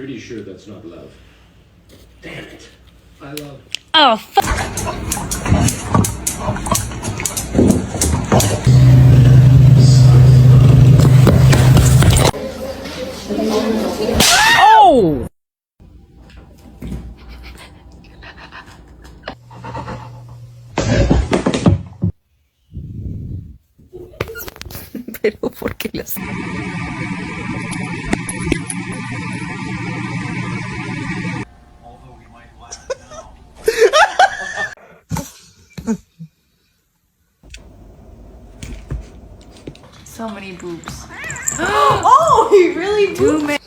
pretty sure that's not love. Damn it. I love. Oh, fuck. Oh! Pero ¿por qué las... So many boobs. Oh, he really boobs.